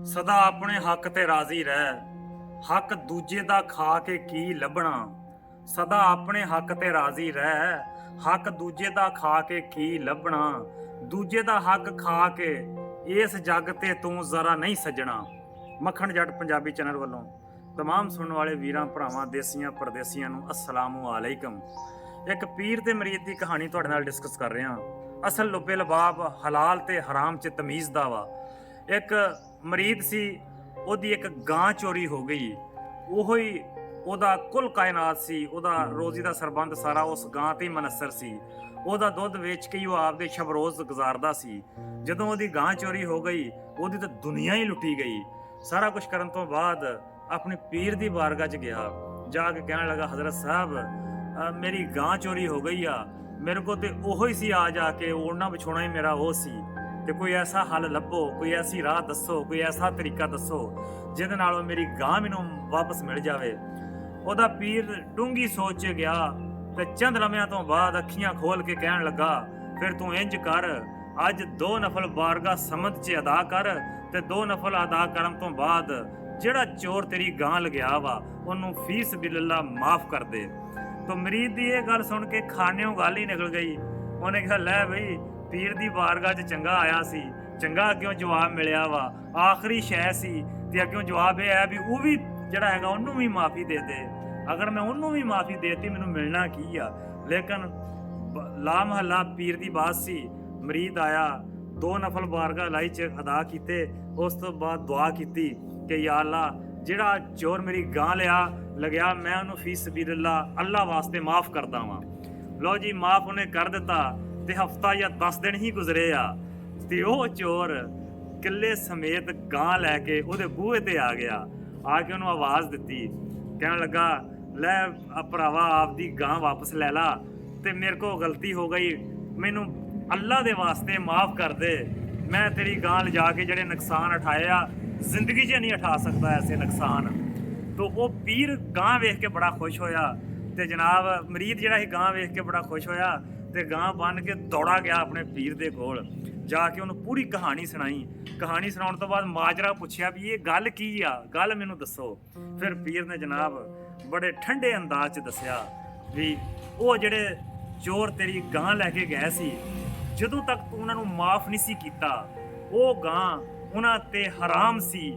ਸਦਾ ਆਪਣੇ ਹੱਕ ਤੇ ਰਾਜ਼ੀ ਰਹਿ, ਹੱਕ ਦੂਜੇ ਦਾ ਖਾ ਕੇ ਕੀ ਲੱਭਣਾ। ਸਦਾ ਆਪਣੇ ਹੱਕ ਤੇ ਰਾਜ਼ੀ ਰਹਿ, ਹੱਕ ਦੂਜੇ ਦਾ ਖਾ ਕੇ ਕੀ ਲੱਭਣਾ। ਦੂਜੇ ਦਾ ਹੱਕ ਖਾ ਕੇ ਇਸ ਜੱਗ ਤੇ ਤੂੰ ਜ਼ਰਾ ਨਹੀਂ ਸੱਜਣਾ। ਮੱਖਣ ਜੱਟ ਪੰਜਾਬੀ ਚੈਨਲ ਵੱਲੋਂ तमाम ਸੁਣਨ ਵਾਲੇ ਵੀਰਾਂ ਭਰਾਵਾਂ ਦੇਸੀਆਂ ਪਰਦੇਸੀਆਂ ਨੂੰ ਅਸਲਾਮੁ ਅਲੈਕਮ। ਇੱਕ ਪੀਰ ਤੇ ਮਰੀਦ ਦੀ ਕਹਾਣੀ ਤੁਹਾਡੇ ਨਾਲ ਡਿਸਕਸ ਕਰ ਰਿਹਾ। ਅਸਲ ਲੁਬੇ ਲਬਾਬ ਹਲਾਲ ਤੇ ਹਰਾਮ 'ਚ ਤਮੀਜ਼ ਦਾ ਵਾ। ਇੱਕ ਮਰੀਦ ਸੀ, ਉਹਦੀ ਇੱਕ ਗਾਂ ਚੋਰੀ ਹੋ ਗਈ। ਉਹੋ ਹੀ ਉਹਦਾ ਕੁੱਲ ਕਾਇਨਾਤ ਸੀ, ਉਹਦਾ ਰੋਜ਼ੀ ਦਾ ਸਰਬੰਧ ਸਾਰਾ ਉਸ ਗਾਂ ਤੇ ਹੀ ਮਨਸਰ ਸੀ। ਉਹਦਾ ਦੁੱਧ ਵੇਚ ਕੇ ਹੀ ਉਹ ਆਪਦੇ ਸ਼ਬ-ਰੋਜ਼ ਗੁਜ਼ਾਰਦਾ ਸੀ। ਜਦੋਂ ਉਹਦੀ ਗਾਂ ਚੋਰੀ ਹੋ ਗਈ, ਉਹਦੀ ਤਾਂ ਦੁਨੀਆ ਹੀ ਲੁੱਟੀ ਗਈ। ਸਾਰਾ ਕੁਝ ਕਰਨ ਤੋਂ ਬਾਅਦ ਆਪਣੇ ਪੀਰ ਦੀ ਬਾਰਗਾਹ 'ਚ ਗਿਆ, ਜਾ ਕੇ ਕਹਿਣ ਲੱਗਾ, ਹਜ਼ਰਤ ਸਾਹਿਬ ਮੇਰੀ ਗਾਂ ਚੋਰੀ ਹੋ ਗਈ ਆ, ਮੇਰੇ ਕੋਲ ਤੇ ਉਹੋ ਹੀ ਸੀ, ਆ ਜਾ ਕੇ ਓੜਨਾ ਵਿਛੋਣਾ ਹੀ ਮੇਰਾ ਉਹ ਸੀ, ਤੇ ਕੋਈ ਐਸਾ ਹੱਲ ਲੱਭੋ, ਕੋਈ ਐਸੀ ਰਾਹ ਦੱਸੋ, ਕੋਈ ਐਸਾ ਤਰੀਕਾ ਦੱਸੋ ਜਿਹਦੇ ਨਾਲ ਮੇਰੀ ਗਾਂ ਮੈਨੂੰ ਵਾਪਸ ਮਿਲ ਜਾਵੇ। ਉਹਦਾ ਪੀਰ ਡੂੰਗੀ ਸੋਚ 'ਚ ਗਿਆ ਤੇ ਚੰਦ ਲਮਿਆਂ ਤੋਂ ਬਾਅਦ ਅੱਖੀਆਂ ਖੋਲ ਕੇ ਕਹਿਣ ਲੱਗਾ, ਫਿਰ ਤੂੰ ਇੰਜ ਕਰ, ਅੱਜ 2 ਨਫਲ ਬਾਰਗਾਹ ਸਮਤ 'ਚ ਅਦਾ ਕਰ, ਤੇ 2 ਨਫਲ ਅਦਾ ਕਰਨ ਤੋਂ ਬਾਅਦ ਜਿਹੜਾ ਚੋਰ ਤੇਰੀ ਗਾਂ ਲਗਿਆ ਵਾ ਉਹਨੂੰ ਫੀ ਸਬੀਲਿਲ੍ਲਾਹ ਮਾਫ ਕਰ ਦੇ। ਤਾਂ ਮਰੀਦ ਦੀ ਇਹ ਗੱਲ ਸੁਣ ਕੇ ਖਾਨਿਓਂ ਗੱਲ ਹੀ ਨਿਕਲ ਗਈ। ਉਹਨੇ ਕਿਹਾ, ਲੈ ਬਈ, ਪੀਰ ਦੀ ਬਾਰਗਾਹ 'ਚ ਚੰਗਾ ਆਇਆ ਸੀ, ਚੰਗਾ ਅੱਗਿਓਂ ਜਵਾਬ ਮਿਲਿਆ ਵਾ, ਆਖਰੀ ਸ਼ੈ ਸੀ, ਤੇ ਅੱਗਿਓਂ ਜਵਾਬ ਇਹ ਹੈ ਵੀ ਉਹ ਵੀ ਜਿਹੜਾ ਹੈਗਾ ਉਹਨੂੰ ਵੀ ਮਾਫੀ ਦੇ ਦੇ। ਅਗਰ ਮੈਂ ਉਹਨੂੰ ਵੀ ਮਾਫੀ ਦੇਤੀ ਮੈਨੂੰ ਮਿਲਣਾ ਕੀ ਆ। ਲੇਕਿਨ ਲਾ ਮਹੱਲਾ ਪੀਰ ਦੀ ਬਾਤ ਸੀ। ਮਰੀਦ ਆਇਆ, 2 ਨਫਲ ਬਾਰਗਾਹ ਲਾਈ 'ਚ ਅਦਾ ਕੀਤੇ, ਉਸ ਤੋਂ ਬਾਅਦ ਦੁਆ ਕੀਤੀ ਕਿ ਯਾ ਅੱਲਾ, ਜਿਹੜਾ ਚੋਰ ਮੇਰੀ ਗਾਂ ਲਗਿਆ ਮੈਂ ਉਹਨੂੰ ਫੀ ਸਬੀਲਿਲ੍ਲਾਹ ਅੱਲਾ ਵਾਸਤੇ ਮਾਫ ਕਰਦਾ ਵਾਂ। ਲਓ ਜੀ, ਮਾਫ ਉਹਨੇ ਕਰ ਦਿੱਤਾ ਤੇ ਹਫਤਾ ਜਾਂ 10 ਦਿਨ ਹੀ ਗੁਜ਼ਰੇ ਆ ਤੇ ਉਹ ਚੋਰ ਕਿੱਲੇ ਸਮੇਤ ਗਾਂ ਲੈ ਕੇ ਉਹਦੇ ਬੂਹੇ ਤੇ ਆ ਗਿਆ। ਆ ਕੇ ਉਹਨੂੰ ਆਵਾਜ਼ ਦਿੱਤੀ, ਕਹਿਣ ਲੱਗਾ, ਲੈ ਭਰਾਵਾ, ਆਪਦੀ ਗਾਂ ਵਾਪਸ ਲੈ ਲਾ, ਤੇ ਮੇਰੇ ਕੋਲ ਗਲਤੀ ਹੋ ਗਈ, ਮੈਨੂੰ ਅੱਲਾ ਦੇ ਵਾਸਤੇ ਮਾਫ ਕਰ ਦੇ। ਮੈਂ ਤੇਰੀ ਗਾਂ ਲਿਜਾ ਕੇ ਜਿਹੜੇ ਨੁਕਸਾਨ ਉਠਾਏ ਆ, ਜ਼ਿੰਦਗੀ 'ਚ ਨਹੀਂ ਉਠਾ ਸਕਦਾ ਐਸੇ ਨੁਕਸਾਨ। ਤੋ ਉਹ ਪੀਰ ਗਾਂ ਵੇਖ ਕੇ ਬੜਾ ਖੁਸ਼ ਹੋਇਆ, ਤੇ ਜਨਾਬ ਮਰੀਦ ਜਿਹੜਾ ਸੀ ਗਾਂ ਵੇਖ ਕੇ ਬੜਾ ਖੁਸ਼ ਹੋਇਆ, ਤੇ ਗਾਂ ਬੰਨ ਕੇ ਦੌੜਾ ਗਿਆ ਆਪਣੇ ਪੀਰ ਦੇ ਕੋਲ। ਜਾ ਕੇ ਉਹਨੂੰ ਪੂਰੀ ਕਹਾਣੀ ਸੁਣਾਈ। ਕਹਾਣੀ ਸੁਣਾਉਣ ਤੋਂ ਬਾਅਦ ਮਾਜਰਾ ਪੁੱਛਿਆ ਵੀ ਇਹ ਗੱਲ ਕੀ ਆ, ਗੱਲ ਮੈਨੂੰ ਦੱਸੋ। ਫਿਰ ਪੀਰ ਨੇ ਜਨਾਬ ਬੜੇ ਠੰਡੇ ਅੰਦਾਜ਼ 'ਚ ਦੱਸਿਆ ਵੀ ਉਹ ਜਿਹੜੇ ਚੋਰ ਤੇਰੀ ਗਾਂ ਲੈ ਕੇ ਗਏ ਸੀ, ਜਦੋਂ ਤੱਕ ਤੂੰ ਉਹਨਾਂ ਨੂੰ ਮਾਫ ਨਹੀਂ ਸੀ ਕੀਤਾ, ਉਹ ਗਾਂ ਉਹਨਾਂ ਤੇ ਹਰਾਮ ਸੀ,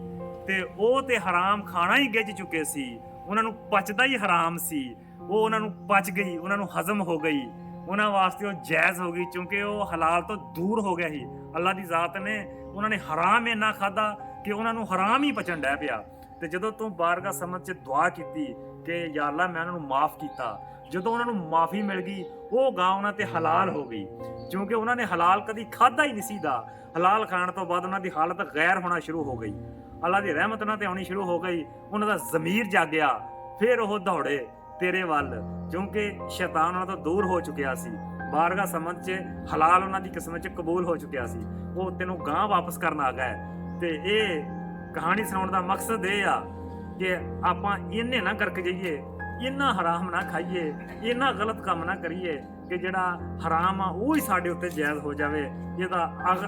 ਤੇ ਉਹ ਤੇ ਹਰਾਮ ਖਾਣਾ ਹੀ ਗਿੱਝ ਚੁੱਕੇ ਸੀ, ਉਹਨਾਂ ਨੂੰ ਪਚਦਾ ਹੀ ਹਰਾਮ ਸੀ। ਉਹ ਉਹਨਾਂ ਨੂੰ ਪਚ ਗਈ, ਉਹਨਾਂ ਨੂੰ ਹਜ਼ਮ ਹੋ ਗਈ, ਉਹਨਾਂ ਵਾਸਤੇ ਉਹ ਜਾਇਜ਼ ਹੋ ਗਈ, ਕਿਉਂਕਿ ਉਹ ਹਲਾਲ ਤੋਂ ਦੂਰ ਹੋ ਗਿਆ ਸੀ। ਅੱਲਾ ਦੀ ਜ਼ਾਤ ਨੇ ਉਹਨਾਂ ਨੇ ਹਰਾਮ ਇੰਨਾ ਖਾਦਾ ਕਿ ਉਹਨਾਂ ਨੂੰ ਹਰਾਮ ਹੀ ਪਚਣ ਡੈ ਪਿਆ। ਤੇ ਜਦੋਂ ਤੂੰ ਬਾਰਗਾਹ ਸਮਤ 'ਚ ਦੁਆ ਕੀਤੀ ਕਿ ਯਾ ਅੱਲਾ ਮੈਂ ਉਹਨਾਂ ਨੂੰ ਮਾਫ ਕੀਤਾ, ਜਦੋਂ ਉਹਨਾਂ ਨੂੰ ਮਾਫੀ ਮਿਲ ਗਈ, ਉਹ ਗਾਂ ਉਹਨਾਂ ਤੇ ਹਲਾਲ ਹੋ ਗਈ, ਕਿਉਂਕਿ ਉਹਨਾਂ ਨੇ ਹਲਾਲ ਕਦੀ ਖਾਦਾ ਹੀ ਨਹੀਂ ਸੀ ਦਾ। ਹਲਾਲ ਖਾਣ ਤੋਂ ਬਾਅਦ ਉਹਨਾਂ ਦੀ ਹਾਲਤ ਗੈਰ ਹੋਣਾ ਸ਼ੁਰੂ ਹੋ ਗਈ, ਅੱਲਾ ਦੀ ਰਹਿਮਤ ਉਹਨਾਂ ਤੇ ਆਉਣੀ ਸ਼ੁਰੂ ਹੋ ਗਈ, ਉਹਨਾਂ ਦਾ ਜ਼ਮੀਰ ਜਾਗਿਆ। ਫਿਰ ਉਹ ਦੌੜੇ ਤੇਰੇ ਵੱਲ, ਕਿਉਂਕਿ ਸ਼ੈਤਾਨ ਉਹਨਾਂ ਤੋਂ ਦੂਰ ਹੋ ਚੁੱਕਿਆ ਸੀ। ਬਾਰਗਾਹ ਸਮਤ 'ਚ ਹਲਾਲ ਉਹਨਾਂ ਦੀ ਕਿਸਮਤ 'ਚ ਕਬੂਲ ਹੋ ਚੁੱਕਿਆ ਸੀ। ਉਹ ਤੈਨੂੰ ਗਾਂ ਵਾਪਸ ਕਰਨ ਆ ਗਏ। ਤੇ ਇਹ ਕਹਾਣੀ ਸੁਣਾਉਣ ਦਾ ਮਕਸਦ ਇਹ ਆ ਕਿ ਆਪਾਂ ਇੰਨੇ ਨਾ ਕਰਕੇ ਜਾਈਏ, ਇੰਨਾ ਹਰਾਮ ਨਾ ਖਾਈਏ, ਇੰਨਾ ਗਲਤ ਕੰਮ ਨਾ ਕਰੀਏ ਕਿ ਜਿਹੜਾ ਹਰਾਮ ਆ ਉਹ ਹੀ ਸਾਡੇ ਉੱਤੇ ਜਾਇਜ਼ ਹੋ ਜਾਵੇ। ਇਹਦਾ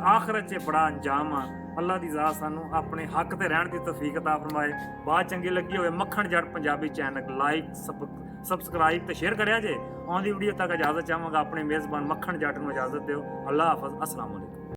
ਆਖਰਤ 'ਚ ਬੜਾ ਅੰਜਾਮ ਆ। ਅੱਲਾ ਦੀ ਜ਼ਾਤ ਸਾਨੂੰ ਆਪਣੇ ਹੱਕ ਤੇ ਰਹਿਣ ਦੀ ਤੌਫੀਕ ਅਤਾ ਫਰਮਾਏ। ਬਾਤ ਚੰਗੀ ਲੱਗੀ ਹੋਵੇ ਮੱਖਣ ਜੱਟ ਪੰਜਾਬੀ ਚੈਨਲ ਲਾਈਕ ਸਬਸਕ੍ਰਾਈਬ ਤੇ ਸ਼ੇਅਰ ਕਰਿਆ ਜੇ। ਆਉਂਦੀ ਵੀਡੀਓ ਤੱਕ ਇਜਾਜ਼ਤ ਚਾਹਾਂਗਾ। ਆਪਣੇ ਮੇਜ਼ਬਾਨ ਮੱਖਣ ਜੱਟ ਨੂੰ ਇਜਾਜ਼ਤ ਦਿਓ। ਅੱਲਾ ਹਾਫਿਜ਼। ਅਸਲਾਮ ਵਾਲੇਕੁਮ।